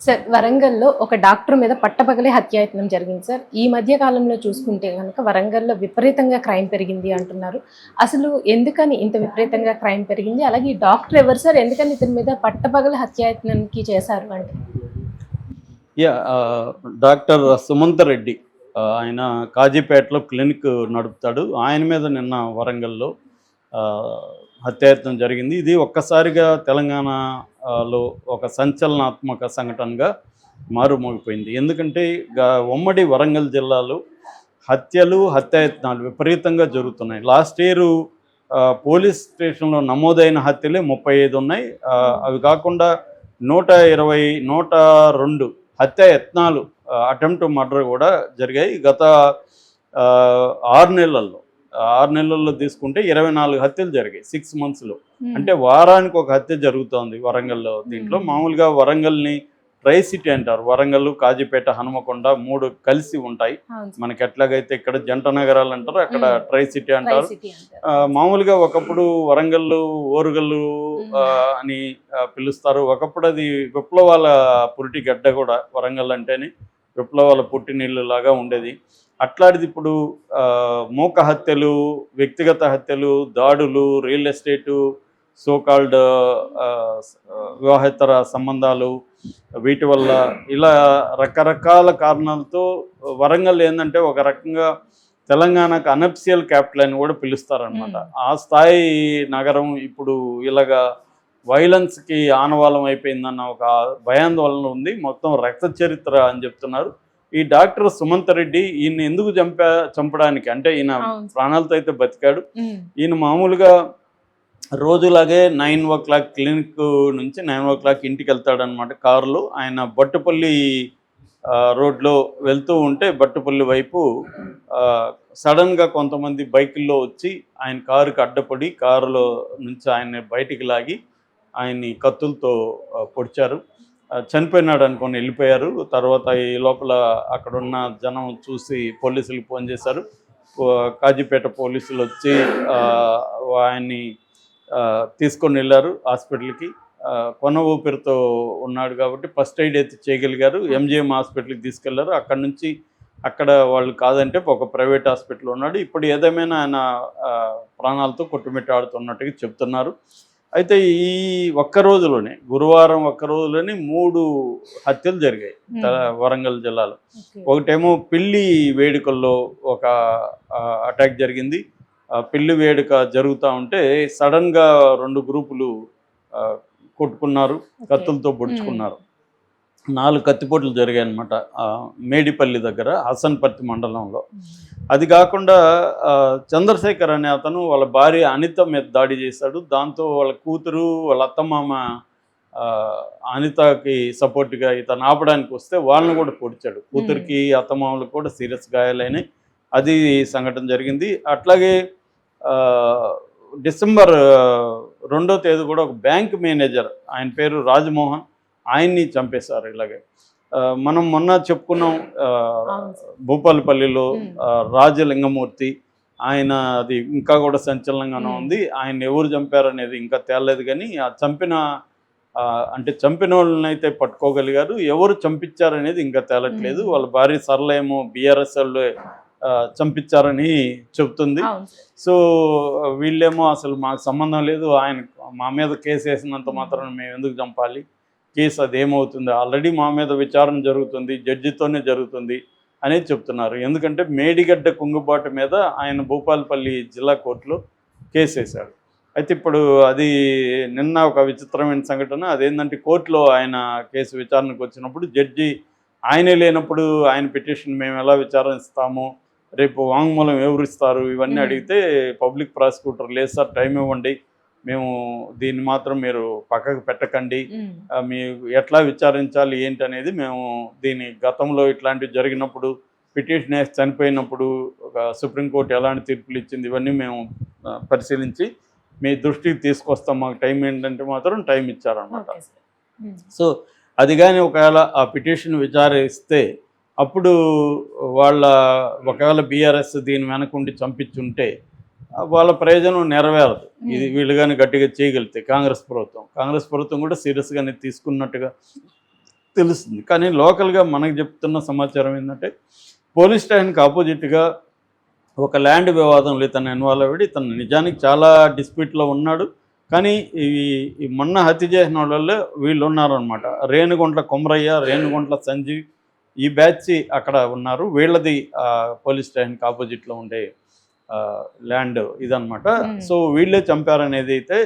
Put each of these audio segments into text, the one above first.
Sir వరంగల్‌లో ఒక doctor మీద పట్టపగలే హత్యాయత్నం జరిగింది సార్. ఈ మధ్య కాలంలో చూసుకుంటే గనక వరంగల్‌లో విపరీతంగా క్రైమ్ పెరిగింది అంటున్నారు. అసలు ఎందుకని ఇంత విపరీతంగా క్రైమ్ పెరిగింది? అలాగే ఈ డాక్టర్ ఎవరు సార్? ఎందుకని ఇతని మీద పట్టపగలే హత్యాయత్నానికి చేశారు అంటే? యాహ్! డాక్టర్ సుమంత్ రెడ్డి ఆయన కాజీపేటలో క్లినిక్ నడుపుతాడు. ఆయన మీద నిన్న వరంగల్‌లో ఆహ్, హత్యాయత్నం జరిగింది. ఇది ఒక్కసారిగా తెలంగాణలో ఒక సంచలనాత్మక సంఘటనగా మారుమోగిపోయింది. ఎందుకంటే ఉమ్మడి వరంగల్ జిల్లాలో హత్యలు, హత్యాయత్నాలు విపరీతంగా జరుగుతున్నాయి. లాస్ట్ ఇయరు పోలీస్ స్టేషన్‌లో నమోదైన హత్యలే 35 ఉన్నాయి. అవి కాకుండా 120, 102 హత్యాయత్నాలు అటెంప్ట్ మర్డర్ కూడా జరిగాయి. గత 6 నెలల్లో 6 నెలల్లో తీసుకుంటే 24 హత్యలు జరిగాయి 6 మంత్స్‌లో. అంటే వారానికి ఒక హత్య జరుగుతోంది వరంగల్‌లో. దీంట్లో మామూలుగా వరంగల్‌ని ట్రై సిటీ అంటారు. వరంగల్, కాజీపేట, హనుమకొండ 3 కలిసి ఉంటాయి. అవును సార్. మనకి ఎట్లాగైతే ఇక్కడ జంట నగరాలు అంటారు, అక్కడ ట్రై సిటీ ట్రై అంటారు. సిటీ అంటారు. మామూలుగా ఒకప్పుడు వరంగల్లు, ఓరుగల్లు అని పిలుస్తారు. ఒకప్పుడు అది విప్లవాల పురిటి గడ్డ కూడా వరంగల్ అంటేనే విప్లవాల పుట్టినిల్లులాగా ఉండేది. అట్లాంటిది ఇప్పుడు మూక హత్యలు, వ్యక్తిగత హత్యలు, దాడులు, రియల్ ఎస్టేటు, సో కాల్డ్ వివాహేతర సంబంధాలు, వీటి వల్ల ఇలా రకరకాల కారణాలతో వరంగల్ ఏంటంటే ఒక రకంగా తెలంగాణకు అనఫిషియల్ క్యాపిటల్ అని కూడా పిలుస్తారనమాట. ఆ స్థాయి నగరం ఇప్పుడు ఇలాగా వైలెన్స్కి ఆనవాళం అయిపోయిందన్న ఒక భయాందోళన ఉంది. మొత్తం రక్త చరిత్ర అని చెప్తున్నారు. ఈ డాక్టర్ సుమంత్ రెడ్డి ఈయన ఎందుకు చంపడానికి అంటే ఈయన అవును సార్. ప్రాణాలతో అయితే బతికాడు. ఈయన మామూలుగా రోజులాగే 9 క్లినిక్ నుంచి 9 ఇంటికి వెళ్తాడనమాట కారులో. ఆయన బట్టుపల్లి రోడ్లో వెళ్తూ ఉంటే బట్టుపల్లి వైపు సడన్గా కొంతమంది బైకుల్లో వచ్చి ఆయన కారుకి అడ్డపడి కారులో నుంచి ఆయన్ని బయటికి లాగి ఆయన్ని కత్తులతో పొడిచారు. చనిపోయినాడు అనుకొని వెళ్ళిపోయారు. తర్వాత ఈ లోపల అక్కడున్న జనం చూసి పోలీసులకు ఫోన్ చేశారు. కాజీపేట పోలీసులు వచ్చి ఆయన్ని తీసుకొని వెళ్ళారు హాస్పిటల్కి. కొన ఊపిరితో ఉన్నాడు కాబట్టి ఫస్ట్ ఎయిడ్ అయితే చేయగలిగారు. ఎంజిఎం హాస్పిటల్కి తీసుకెళ్లారు. అక్కడ నుంచి అక్కడ వాళ్ళు కాదంటే ఒక ప్రైవేట్ హాస్పిటల్ ఉన్నాడు. ఇప్పుడు ఏదేమైనా ఆయన ప్రాణాలతో కొట్టుమిట్టాడుతున్నట్టుగా చెప్తున్నారు. అయితే ఈ ఒక్క రోజులోనే గురువారం ఒక్క రోజులోనే 3 హత్యలు జరిగాయి వరంగల్ జిల్లాలో. ఒకటేమో పెళ్లి వేడుకల్లో ఒక అటాక్ జరిగింది. పెళ్లి వేడుక జరుగుతూ ఉంటే సడన్గా 2 గ్రూపులు కొట్టుకున్నారు, కత్తులతో పొడుచుకున్నారు. 4 కత్తిపోట్లు జరిగాయి అనమాట మేడిపల్లి దగ్గర హసన్పర్తి మండలంలో. అది కాకుండా చంద్రశేఖర్ అనే అతను వాళ్ళ భార్య అనిత మీద దాడి చేశాడు. దాంతో వాళ్ళ కూతురు, వాళ్ళ అత్తమామ అనితకి సపోర్ట్గా ఇతను ఆపడానికి వస్తే వాళ్ళని కూడా పొడిచాడు. కూతురికి, అత్తమామలకు కూడా సీరియస్ గాయాలైనాయి. అది సంఘటన జరిగింది. అట్లాగే డిసెంబర్ 2వ తేదీ కూడా ఒక బ్యాంక్ మేనేజర్, ఆయన పేరు రాజమోహన్, ఆయన్ని చంపేశారు ఇలాగే. మనం మొన్న చెప్పుకున్నాం భూపాలపల్లిలో రాజలింగమూర్తి, ఆయన అది ఇంకా కూడా సంచలనంగానే ఉంది. ఆయన ఎవరు చంపారనేది ఇంకా తేలలేదు. కానీ ఆ అంటే చంపిన వాళ్ళని అయితే పట్టుకోగలిగారు. ఎవరు చంపించారనేది ఇంకా తేలట్లేదు. వాళ్ళ భార్య సరళ ఏమో బీఆర్ఎస్ వాళ్ళు చంపించారని చెబుతుంది. సో వీళ్ళేమో అసలు మాకు సంబంధం లేదు, ఆయన మా మీద కేసు వేసినంత మాత్రం మేము ఎందుకు చంపాలి, కేసు అదేమవుతుంది, ఆల్రెడీ మా మీద విచారణ జరుగుతుంది, జడ్జితోనే జరుగుతుంది అనేది చెప్తున్నారు. ఎందుకంటే మేడిగడ్డ కుంగుబాటు మీద ఆయన భూపాలపల్లి జిల్లా కోర్టులో కేసు వేశాడు. అయితే ఇప్పుడు అది నిన్న ఒక విచిత్రమైన సంఘటన. అదేంటంటే కోర్టులో ఆయన కేసు విచారణకు వచ్చినప్పుడు జడ్జి ఆయనే లేనప్పుడు ఆయన పిటిషన్ మేము ఎలా విచారిస్తాము, రేపు వాంగ్మూలం ఎవరు ఇస్తారు, ఇవన్నీ అడిగితే పబ్లిక్ ప్రాసిక్యూటర్ లేదు సార్, టైం ఇవ్వండి, మేము దీన్ని మాత్రం మీరు పక్కకు పెట్టకండి, మీ ఎట్లా విచారించాలి ఏంటి అనేది మేము దీని గతంలో ఇట్లాంటివి జరిగినప్పుడు పిటిషన్ వేసి చనిపోయినప్పుడు ఒక సుప్రీంకోర్టు ఎలాంటి తీర్పులు ఇచ్చింది ఇవన్నీ మేము పరిశీలించి మీ దృష్టికి తీసుకొస్తాం, మాకు టైం ఏంటంటే మాత్రం టైం ఇచ్చారనమాట. సో అది కానీ ఒకవేళ ఆ పిటిషన్ విచారిస్తే అప్పుడు ఒకవేళ బీఆర్ఎస్ దీని వెనకుండి చంపించుంటే వాళ్ళ ప్రయోజనం నెరవేరదు. ఇది వీళ్ళు కానీ గట్టిగా చేయగలిగితే కాంగ్రెస్ ప్రభుత్వం కూడా సీరియస్గానే తీసుకున్నట్టుగా తెలుస్తుంది. కానీ లోకల్గా మనకు చెప్తున్న సమాచారం ఏంటంటే పోలీస్ స్టేషన్కి ఆపోజిట్గా ఒక ల్యాండ్ వివాదంలో ఇతను ఇన్వాల్వ్ అయ్యి ఇతను నిజానికి చాలా డిస్ప్యూట్లో ఉన్నాడు. కానీ ఈ మొన్న హత్య చేసిన వాళ్ళల్లో వీళ్ళు ఉన్నారనమాట. రేణుగుంట్ల కొమరయ్య, రేణుగుంట్ల సంజీవ్, ఈ బ్యాచ్ అక్కడ ఉన్నారు. వీళ్ళది పోలీస్ స్టేషన్కి ఆపోజిట్లో ఉండే ల్యాండ్ ఇదనమాట. సో వీళ్ళే చంపారనేది అయితే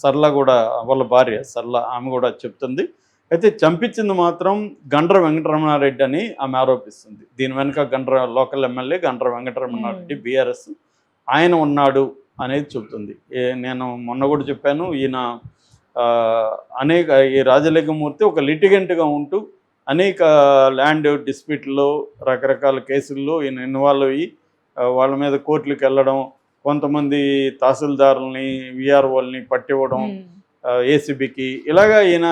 సరళ కూడా, వాళ్ళ భార్య సరళ, ఆమె కూడా చెప్తుంది. అయితే చంపించింది మాత్రం గండ్ర వెంకటరమణారెడ్డి అని ఆమె ఆరోపిస్తుంది. దీని వెనుక local MLA Gandra Venkataramana Reddy BRS ఆయన ఉన్నాడు అనేది చెబుతుంది. నేను మొన్న కూడా చెప్పాను, ఈయన ఈ రాజలింగమూర్తి ఒక లిటిగెంట్గా ఉంటూ అనేక ల్యాండ్ డిస్ప్యూట్లో రకరకాల కేసుల్లో ఈయన ఇన్వాల్వ్ అయ్యి వాళ్ళ మీద కోర్టులకు వెళ్ళడం, కొంతమంది తహసీల్దారుల్ని విఆర్ఓల్ని పట్టివ్వడం, ఏసీబీకి, ఇలాగా ఈయన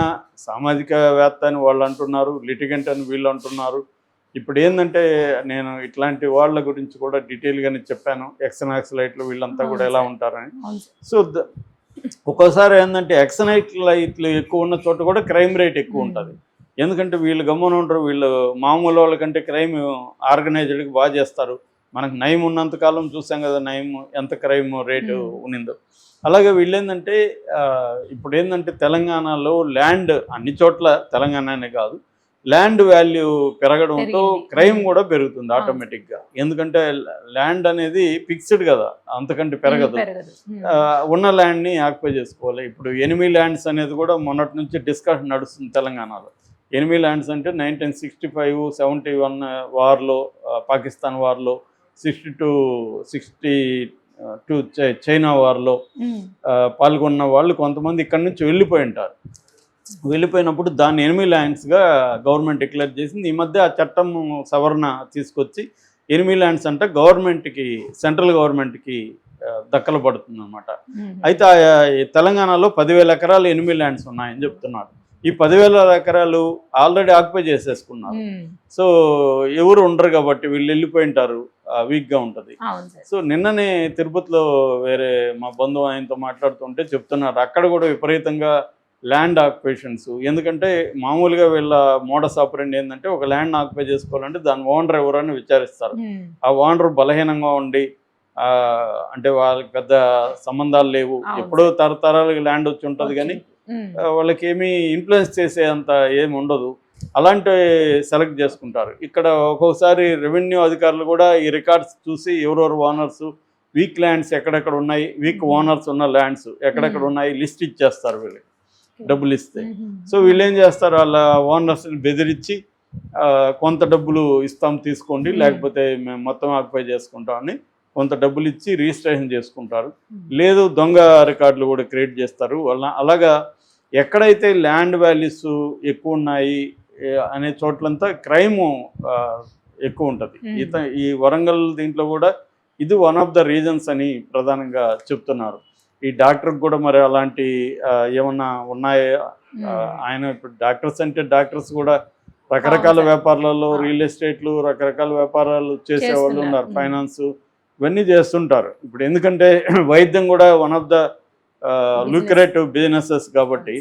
సామాజికవేత్త అని వాళ్ళు అంటున్నారు, లిటిగెంట్ అని వీళ్ళు అంటున్నారు. ఇప్పుడు ఏంటంటే నేను ఇట్లాంటి వాళ్ళ గురించి కూడా డీటెయిల్గానే చెప్పాను, ఎక్సనక్సలైట్లు వీళ్ళంతా కూడా ఎలా ఉంటారని. సో ఒక్కోసారి ఏంటంటే ఎక్సనైట్లు ఎక్కువ ఉన్న చోట కూడా క్రైమ్ రేట్ ఎక్కువ ఉంటుంది. ఎందుకంటే వీళ్ళు గమ్మున ఉంటారు, వీళ్ళు మామూలు వాళ్ళకంటే క్రైమ్ ఆర్గనైజ్డ్కి బాగా చేస్తారు. మనకు నయం ఉన్నంతకాలం చూసాం కదా నయం ఎంత క్రైమ్ రేటు ఉన్నిందో. అలాగే వీళ్ళు ఏంటంటే ఇప్పుడు ఏంటంటే తెలంగాణలో ల్యాండ్ అన్ని చోట్ల, తెలంగాణనే కాదు, ల్యాండ్ వాల్యూ పెరగడంతో క్రైమ్ కూడా పెరుగుతుంది ఆటోమేటిక్గా. ఎందుకంటే ల్యాండ్ అనేది ఫిక్స్డ్ కదా, అంతకంటే పెరగదు. ఉన్న ల్యాండ్ని ఆక్యుపై చేసుకోవాలి. ఇప్పుడు ఎనిమీ ల్యాండ్స్ అనేది కూడా మొన్నటి నుంచి డిస్కషన్ నడుస్తుంది తెలంగాణలో. ఎనిమీ ల్యాండ్స్ అంటే 1965, 71 వార్లో, పాకిస్తాన్ వార్లో, 62 చైనా వార్లో పాల్గొన్న వాళ్ళు కొంతమంది ఇక్కడి నుంచి వెళ్ళిపోయి ఉంటారు. వెళ్ళిపోయినప్పుడు దాన్ని ఎనిమీ ల్యాండ్స్గా గవర్నమెంట్ డిక్లేర్ చేసింది. ఈ మధ్య ఆ చట్టం సవరణ తీసుకొచ్చి ఎనిమీ ల్యాండ్స్ అంటే గవర్నమెంట్కి, సెంట్రల్ గవర్నమెంట్కి దక్కలు పడుతుంది అనమాట. అయితే తెలంగాణలో 10,000 ఎకరాలు ఎనిమీ ల్యాండ్స్ ఉన్నాయని చెప్తున్నారు. ఈ 10,000 ఎకరాలు ఆల్రెడీ ఆక్యుపై చేసేసుకున్నారు. సో ఎవరు ఉండరు కాబట్టి వీళ్ళు వెళ్ళిపోయి ఉంటారు, వీక్గా ఉంటుంది. సో నిన్ననే తిరుపతిలో వేరే మా బంధువు ఆయనతో మాట్లాడుతుంటే చెప్తున్నారు అక్కడ కూడా విపరీతంగా ల్యాండ్ ఆక్యుపేషన్స్. ఎందుకంటే మామూలుగా వీళ్ళ మోడస్ ఆపరెండి ఏంటంటే ఒక ల్యాండ్ ఆక్యుపై చేసుకోవాలంటే దాని ఓనర్ ఎవరని విచారిస్తారు. ఆ ఓనర్ బలహీనంగా ఉండి, అంటే వాళ్ళకి పెద్ద సంబంధాలు లేవు, ఎప్పుడో తరతరాలకు ల్యాండ్ వచ్చి ఉంటుంది కానీ వాళ్ళకి ఏమీ ఇన్ఫ్లుయెన్స్ చేసే అంత ఏమి ఉండదు. అలాంటి సెలెక్ట్ చేసుకుంటారు. ఇక్కడ ఒక్కొక్కసారి రెవెన్యూ అధికారులు కూడా ఈ రికార్డ్స్ చూసి ఎవరెవరు ఓనర్స్, వీక్ ల్యాండ్స్ ఎక్కడెక్కడ ఉన్నాయి, వీక్ ఓనర్స్ ఉన్న ల్యాండ్స్ ఎక్కడెక్కడ ఉన్నాయి లిస్ట్ ఇచ్చేస్తారు వీళ్ళకి డబ్బులు ఇస్తే. సో వీళ్ళు ఏం చేస్తారు, వాళ్ళ ఓనర్స్ని బెదిరించి కొంత డబ్బులు ఇస్తాం తీసుకోండి, లేకపోతే మేము మొత్తం ఆక్యుపై చేసుకుంటామని కొంత డబ్బులు ఇచ్చి రిజిస్ట్రేషన్ చేసుకుంటారు. లేదు దొంగ రికార్డులు కూడా క్రియేట్ చేస్తారు. అలాగా ఎక్కడైతే ల్యాండ్ వాల్యూస్ ఎక్కువ ఉన్నాయి అనే చోట్లంతా క్రైము ఎక్కువ ఉంటుంది. ఈ వరంగల్ దీంట్లో కూడా ఇది వన్ ఆఫ్ ద రీజన్స్ అని ప్రధానంగా చెప్తున్నారు. ఈ డాక్టర్కి కూడా మరి అలాంటి ఏమన్నా ఉన్నాయా? ఆయన ఇప్పుడు డాక్టర్స్ అంటే డాక్టర్స్ కూడా రకరకాల వ్యాపారాలలో, రియల్ ఎస్టేట్లు, రకరకాల వ్యాపారాలు చేసేవాళ్ళు ఉన్నారు, ఫైనాన్స్ ఇవన్నీ చేస్తుంటారు. ఇప్పుడు ఎందుకంటే వైద్యం కూడా one of the lucrative businesses కాబట్టి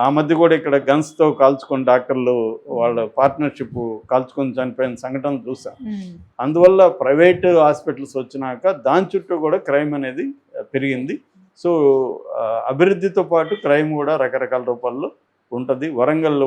ఆ మధ్య కూడా ఇక్కడ గన్స్తో కాల్చుకొని డాక్టర్లు వాళ్ళ పార్ట్నర్షిప్ కాల్చుకొని చనిపోయిన సంఘటనలు చూసాం. అందువల్ల ప్రైవేట్ హాస్పిటల్స్ వచ్చినాక దాని చుట్టూ కూడా క్రైమ్ అనేది పెరిగింది. సో అభివృద్ధితో పాటు క్రైమ్ కూడా రకరకాల రూపాల్లో ఉంటుంది. వరంగల్